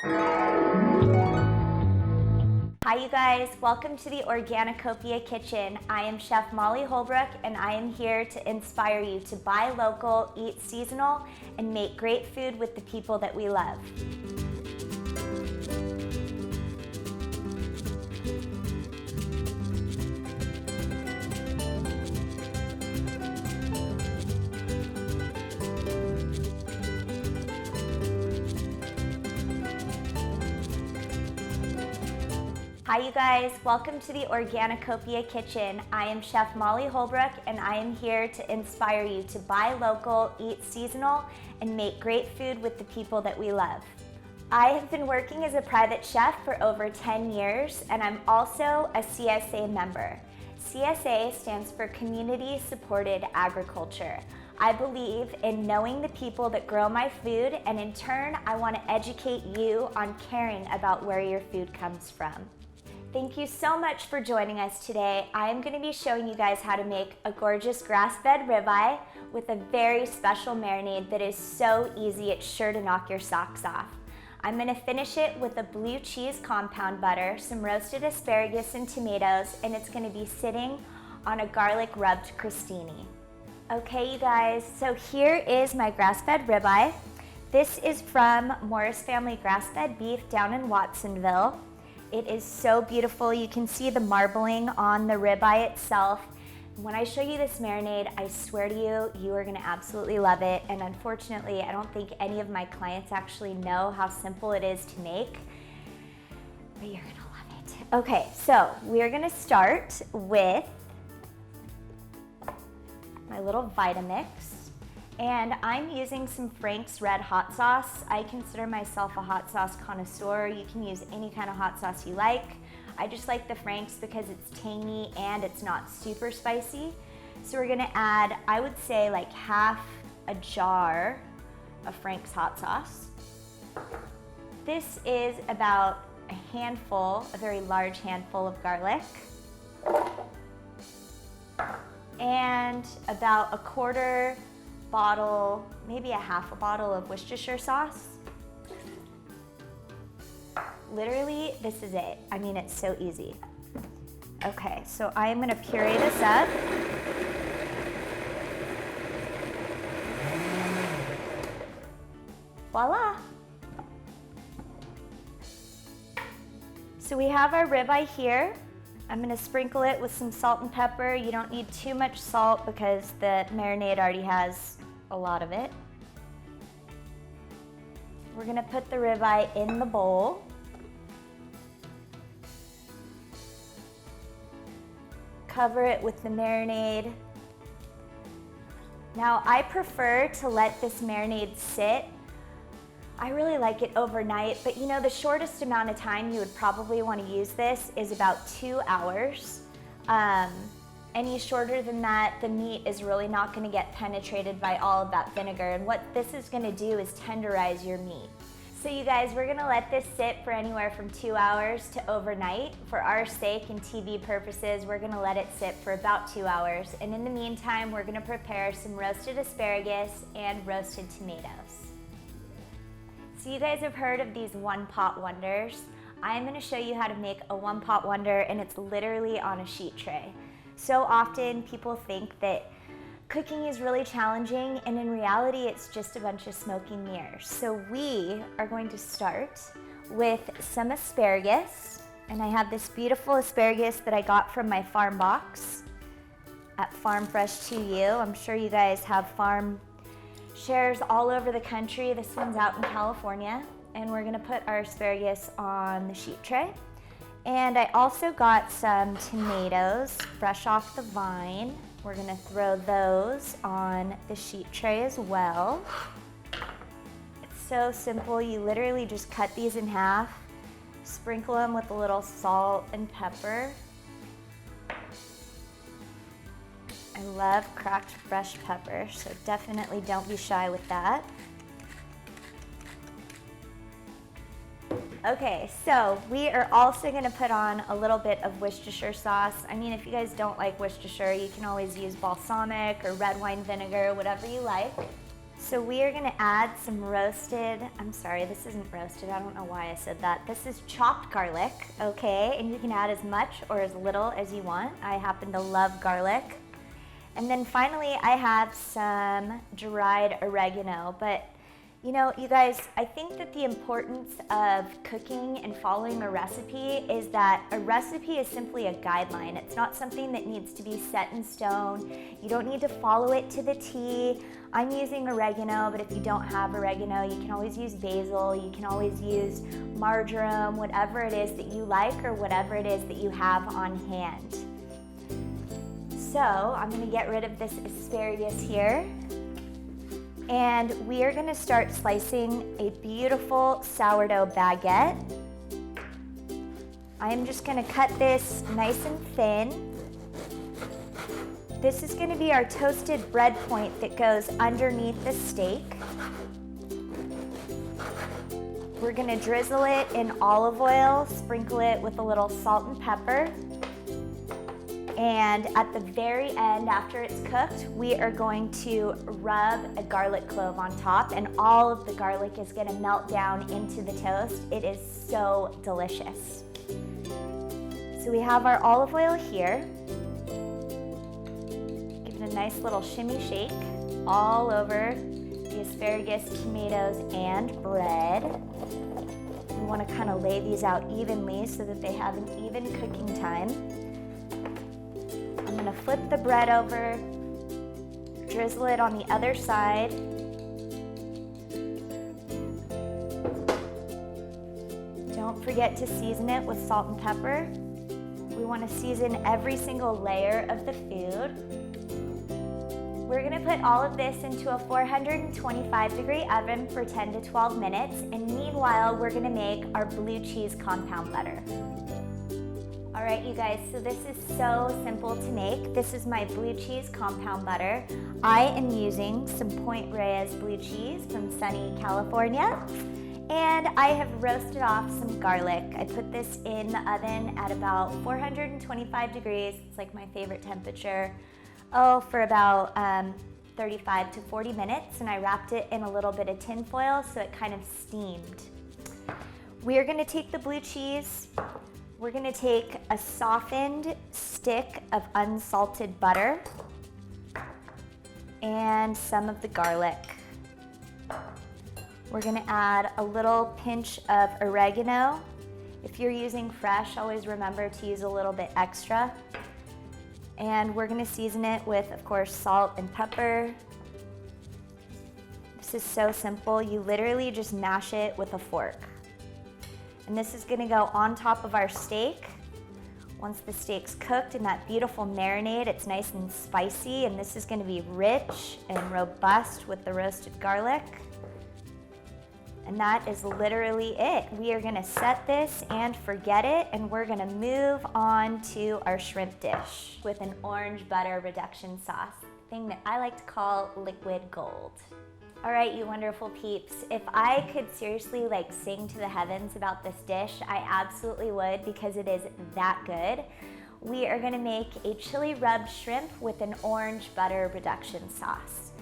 Hi you guys, welcome to the Organicopia kitchen. I am Chef Molly Holbrook and I am here to inspire you to buy local, eat seasonal, and make great food with the people that we love. Hi you guys, welcome to the Organicopia kitchen. I am Chef Molly Holbrook and I am here to inspire you to buy local, eat seasonal, and make great food with the people that we love. I have been working as a private chef for over 10 years and I'm also a CSA member. CSA stands for Community Supported Agriculture. I believe in knowing the people that grow my food, and in turn I want to educate you on caring about where your food comes from. Thank you so much for joining us today. I am going to be showing you guys how to make a gorgeous grass-fed ribeye with a very special marinade that is so easy it's sure to knock your socks off. I'm going to finish it with a blue cheese compound butter, some roasted asparagus and tomatoes, and it's going to be sitting on a garlic rubbed crostini. Okay you guys, so here is my grass-fed ribeye. This is from Morris Family Grass-Fed Beef down in Watsonville. It is so beautiful. You can see the marbling on the ribeye itself. When I show you this marinade, I swear to you, you are gonna absolutely love it. And unfortunately, I don't think any of my clients actually know how simple it is to make, but you're gonna love it. Okay, so we're gonna start with my little Vitamix. And I'm using some Frank's Red Hot Sauce. I consider myself a hot sauce connoisseur. You can use any kind of hot sauce you like. I just like the Frank's because it's tangy and it's not super spicy. So we're gonna add, I would say like half a jar of Frank's hot sauce. This is about a handful, a very large handful of garlic. And about a quarter bottle, maybe a half a bottle of Worcestershire sauce. Literally, this is it. I mean, it's so easy. Okay, so I am gonna puree this up. Voila! So we have our ribeye here. I'm gonna sprinkle it with some salt and pepper. You don't need too much salt because the marinade already has a lot of it. We're gonna put the ribeye in the bowl. Cover it with the marinade. Now I prefer to let this marinade sit. I really like it overnight, but you know, the shortest amount of time you would probably want to use this is about 2 hours. Any shorter than that, the meat is really not going to get penetrated by all of that vinegar, and what this is going to do is tenderize your meat. So you guys, we're going to let this sit for anywhere from 2 hours to overnight. For our sake and TV purposes, we're going to let it sit for about 2 hours, and in the meantime, we're going to prepare some roasted asparagus and roasted tomatoes. So you guys have heard of these one-pot wonders. I'm going to show you how to make a one-pot wonder, and it's literally on a sheet tray. So often people think that cooking is really challenging, and in reality it's just a bunch of smoke and mirrors. So we are going to start with some asparagus, and I have this beautiful asparagus that I got from my farm box at Farm Fresh to You. I'm sure you guys have farm shares all over the country. This one's out in California, and we're gonna put our asparagus on the sheet tray. And I also got some tomatoes fresh off the vine. We're gonna throw those on the sheet tray as well. It's so simple. You literally just cut these in half, sprinkle them with a little salt and pepper. I love cracked fresh pepper, so definitely don't be shy with that. Okay, so we are also gonna put on a little bit of Worcestershire sauce. I mean, if you guys don't like Worcestershire, you can always use balsamic or red wine vinegar, whatever you like. So we are gonna add some roasted, I'm sorry, this isn't roasted, I don't know why I said that. This is chopped garlic, okay? And you can add as much or as little as you want. I happen to love garlic. And then finally, I have some dried oregano. But you know, you guys, I think that the importance of cooking and following a recipe is that a recipe is simply a guideline. It's not something that needs to be set in stone. You don't need to follow it to the T. I'm using oregano, but if you don't have oregano, you can always use basil, you can always use marjoram, whatever it is that you like or whatever it is that you have on hand. So I'm gonna get rid of this asparagus here. And we are gonna start slicing a beautiful sourdough baguette. I am just gonna cut this nice and thin. This is gonna be our toasted bread point that goes underneath the steak. We're gonna drizzle it in olive oil, sprinkle it with a little salt and pepper. And at the very end, after it's cooked, we are going to rub a garlic clove on top, and all of the garlic is gonna melt down into the toast. It is so delicious. So we have our olive oil here. Give it a nice little shimmy shake all over the asparagus, tomatoes, and bread. We wanna kinda lay these out evenly so that they have an even cooking time. I'm gonna flip the bread over, drizzle it on the other side. Don't forget to season it with salt and pepper. We wanna season every single layer of the food. We're gonna put all of this into a 425-degree oven for 10 to 12 minutes, and meanwhile, we're gonna make our blue cheese compound butter. All right, you guys, so this is so simple to make. This is my blue cheese compound butter. I am using some Point Reyes blue cheese from sunny California, and I have roasted off some garlic. I put this in the oven at about 425 degrees. It's like my favorite temperature. For about 35 to 40 minutes, and I wrapped it in a little bit of tin foil so it kind of steamed. We're gonna take the blue cheese. We're gonna take a softened stick of unsalted butter and some of the garlic. We're gonna add a little pinch of oregano. If you're using fresh, always remember to use a little bit extra. And we're gonna season it with, of course, salt and pepper. This is so simple. You literally just mash it with a fork. And this is gonna go on top of our steak. Once the steak's cooked in that beautiful marinade, it's nice and spicy, and this is gonna be rich and robust with the roasted garlic. And that is literally it. We are gonna set this and forget it, and we're gonna move on to our shrimp dish with an orange butter reduction sauce, thing that I like to call liquid gold. All right, you wonderful peeps. If I could seriously sing to the heavens about this dish, I absolutely would, because it is that good. We are gonna make a chili rubbed shrimp with an orange butter reduction sauce.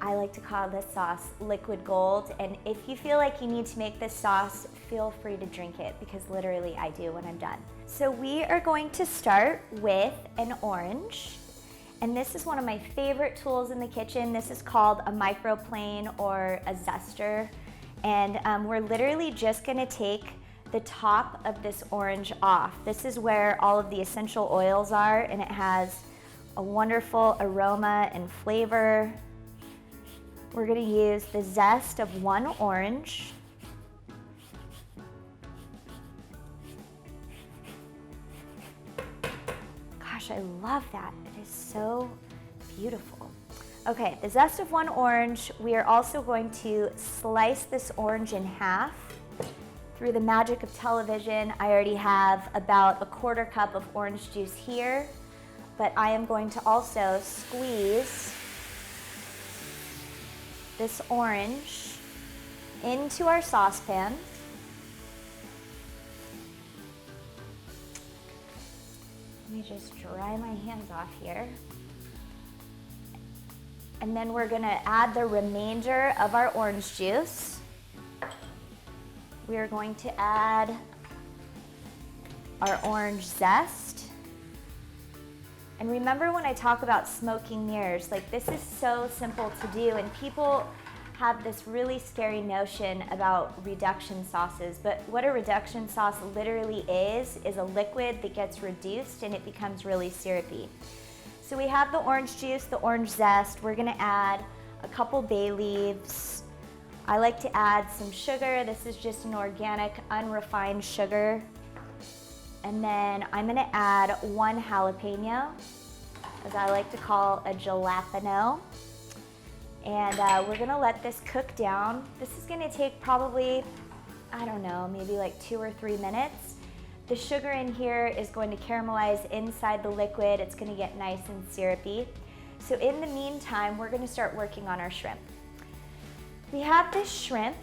I like to call this sauce liquid gold, and if you feel like you need to make this sauce, feel free to drink it, because literally I do when I'm done. So we are going to start with an orange. And this is one of my favorite tools in the kitchen. This is called a microplane or a zester. And we're literally just gonna take the top of this orange off. This is where all of the essential oils are, and it has a wonderful aroma and flavor. We're gonna use the zest of one orange. Gosh, I love that. It is so beautiful. Okay, the zest of one orange. We are also going to slice this orange in half. Through the magic of television, I already have about a quarter cup of orange juice here, but I am going to also squeeze this orange into our saucepan. Let me just dry my hands off here. And then we're gonna add the remainder of our orange juice. We are going to add our orange zest. And remember when I talk about smoking mirrors, like this is so simple to do, and people have this really scary notion about reduction sauces, but what a reduction sauce literally is a liquid that gets reduced and it becomes really syrupy. So we have the orange juice, the orange zest. We're gonna add a couple bay leaves. I like to add some sugar. This is just an organic, unrefined sugar. And then I'm gonna add 1 jalapeno, as I like to call a jalapeno. And we're gonna let this cook down. This is gonna take probably, I don't know, maybe like 2 or 3 minutes. The sugar in here is going to caramelize inside the liquid. It's gonna get nice and syrupy. So in the meantime, we're gonna start working on our shrimp. We have this shrimp,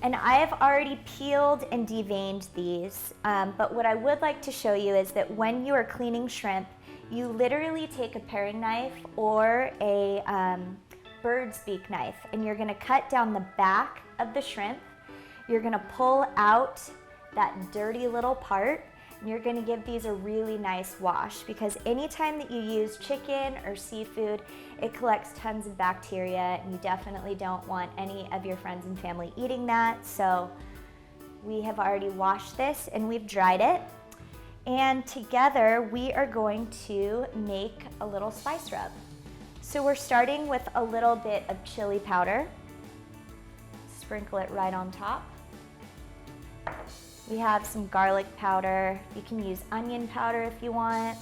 and I have already peeled and deveined these, but what I would like to show you is that when you are cleaning shrimp, you literally take a paring knife or a bird's beak knife, and you're gonna cut down the back of the shrimp. You're gonna pull out that dirty little part, and you're gonna give these a really nice wash, because anytime that you use chicken or seafood, it collects tons of bacteria, and you definitely don't want any of your friends and family eating that. So we have already washed this and we've dried it. And together we are going to make a little spice rub. So we're starting with a little bit of chili powder. Sprinkle it right on top. We have some garlic powder. You can use onion powder if you want.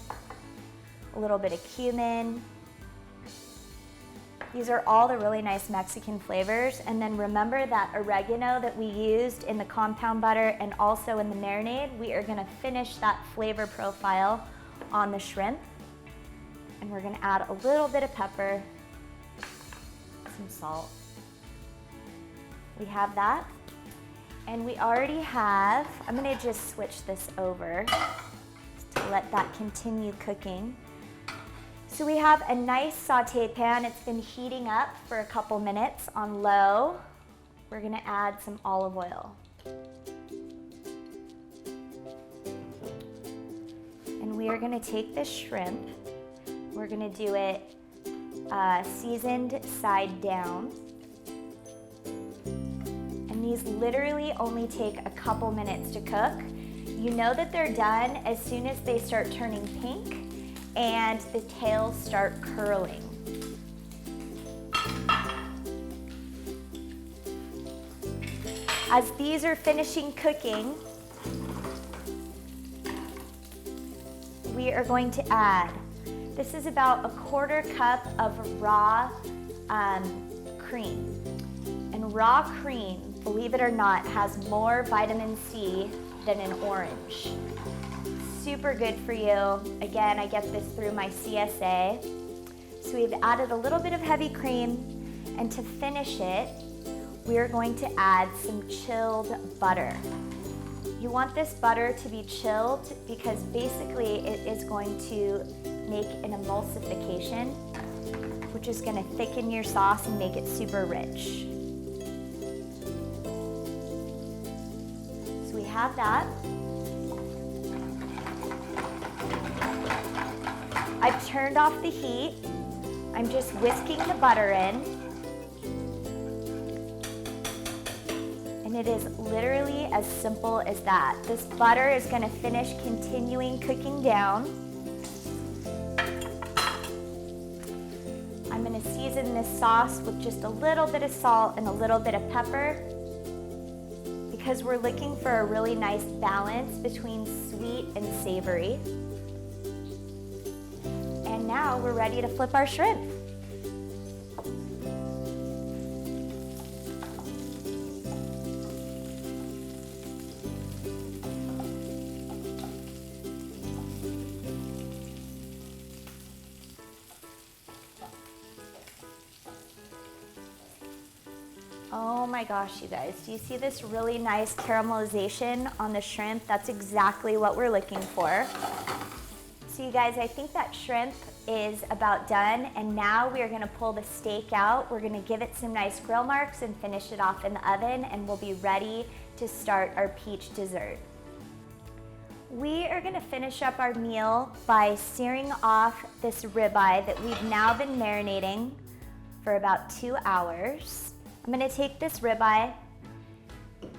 A little bit of cumin. These are all the really nice Mexican flavors. And then remember that oregano that we used in the compound butter and also in the marinade. We are gonna finish that flavor profile on the shrimp. And we're gonna add a little bit of pepper, some salt. We have that. And we already have, I'm gonna just switch this over to let that continue cooking. So we have a nice saute pan. It's been heating up for a couple minutes on low. We're gonna add some olive oil. And we are gonna take this shrimp. We're gonna do it seasoned side down. And these literally only take a couple minutes to cook. You know that they're done as soon as they start turning pink and the tails start curling. As these are finishing cooking, we are going to add, this is about a 1/4 cup of raw cream. And raw cream, believe it or not, has more vitamin C than an orange. Super good for you. Again, I get this through my CSA. So we've added a little bit of heavy cream, and to finish it, we are going to add some chilled butter. You want this butter to be chilled because basically it is going to make an emulsification, which is going to thicken your sauce and make it super rich. So we have that. I've turned off the heat. I'm just whisking the butter in. And it is literally as simple as that. This butter is gonna finish continuing cooking down. I'm gonna season this sauce with just a little bit of salt and a little bit of pepper, because we're looking for a really nice balance between sweet and savory. And now we're ready to flip our shrimp. Oh my gosh, you guys, do you see this really nice caramelization on the shrimp? That's exactly what we're looking for. So you guys, I think that shrimp is about done, and now we are gonna pull the steak out. We're gonna give it some nice grill marks and finish it off in the oven, and we'll be ready to start our peach dessert. We are gonna finish up our meal by searing off this ribeye that we've now been marinating for about 2 hours. I'm gonna take this ribeye,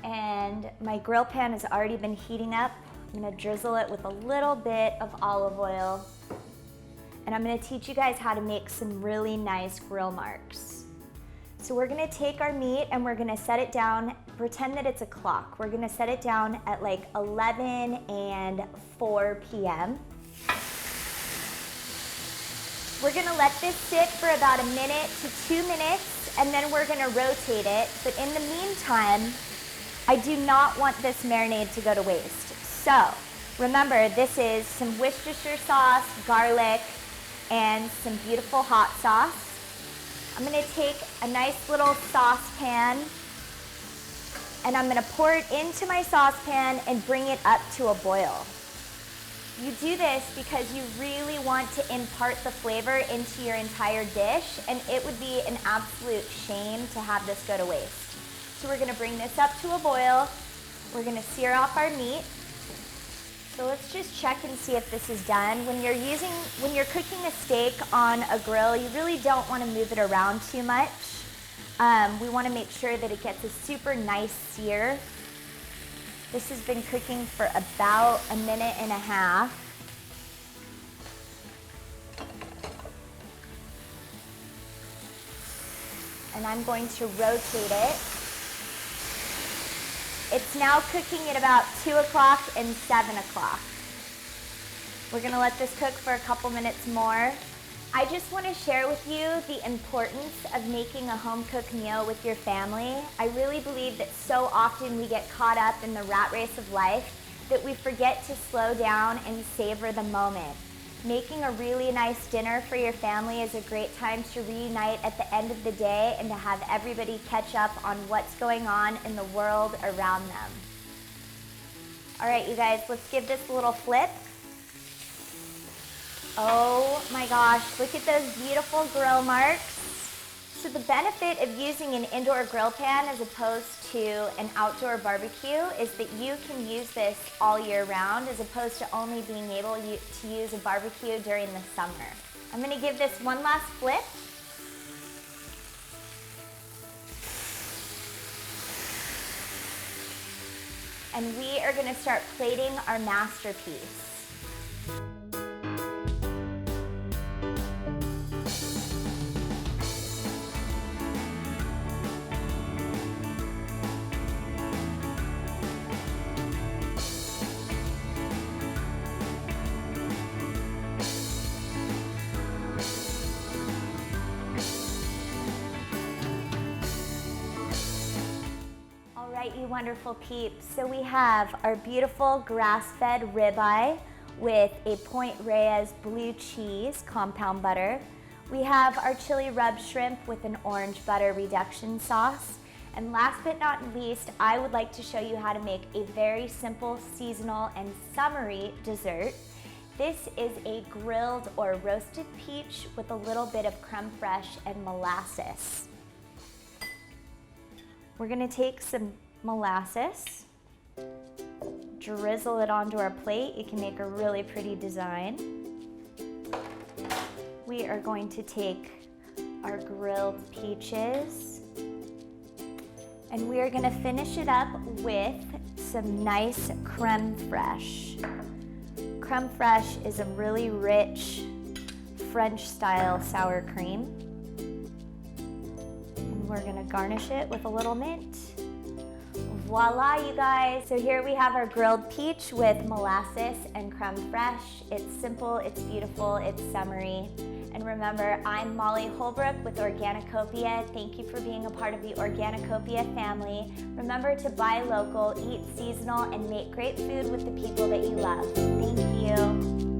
and my grill pan has already been heating up. I'm gonna drizzle it with a little bit of olive oil, and I'm gonna teach you guys how to make some really nice grill marks. So we're gonna take our meat and we're gonna set it down, pretend that it's a clock. We're gonna set it down at like 11 and 4 p.m. We're gonna let this sit for about 1 to 2 minutes, and then we're gonna rotate it. But in the meantime, I do not want this marinade to go to waste. So remember, this is some Worcestershire sauce, garlic, and some beautiful hot sauce. I'm gonna take a nice little saucepan, and I'm gonna pour it into my saucepan and bring it up to a boil. You do this because you really want to impart the flavor into your entire dish, and it would be an absolute shame to have this go to waste. So we're gonna bring this up to a boil. We're gonna sear off our meat. So let's just check and see if this is done. When you're cooking a steak on a grill, you really don't want to move it around too much. We want to make sure that it gets a super nice sear. This has been cooking for about 1.5 minutes. And I'm going to rotate it. It's now cooking at about 2 o'clock and 7 o'clock. We're gonna let this cook for a couple minutes more. I just wanna share with you the importance of making a home-cooked meal with your family. I really believe that so often we get caught up in the rat race of life that we forget to slow down and savor the moment. Making a really nice dinner for your family is a great time to reunite at the end of the day and to have everybody catch up on what's going on in the world around them. All right, you guys, let's give this a little flip. Oh my gosh, look at those beautiful grill marks. So the benefit of using an indoor grill pan as opposed to an outdoor barbecue is that you can use this all year round as opposed to only being able to use a barbecue during the summer. I'm gonna give this one last flip. And we are gonna start plating our masterpiece. You wonderful peeps. So we have our beautiful grass-fed ribeye with a Point Reyes blue cheese compound butter. We have our chili rub shrimp with an orange butter reduction sauce. And last but not least, I would like to show you how to make a very simple seasonal and summery dessert. This is a grilled or roasted peach with a little bit of creme fraiche and molasses. We're gonna take some molasses, drizzle it onto our plate. You can make a really pretty design. We are going to take our grilled peaches, and we are going to finish it up with some nice creme fraiche. Creme fraiche is a really rich French style sour cream. And we're going to garnish it with a little mint. Voila, you guys. So here we have our grilled peach with molasses and creme fraiche. It's simple, it's beautiful, it's summery. And remember, I'm Molly Holbrook with Organicopia. Thank you for being a part of the Organicopia family. Remember to buy local, eat seasonal, and make great food with the people that you love. Thank you.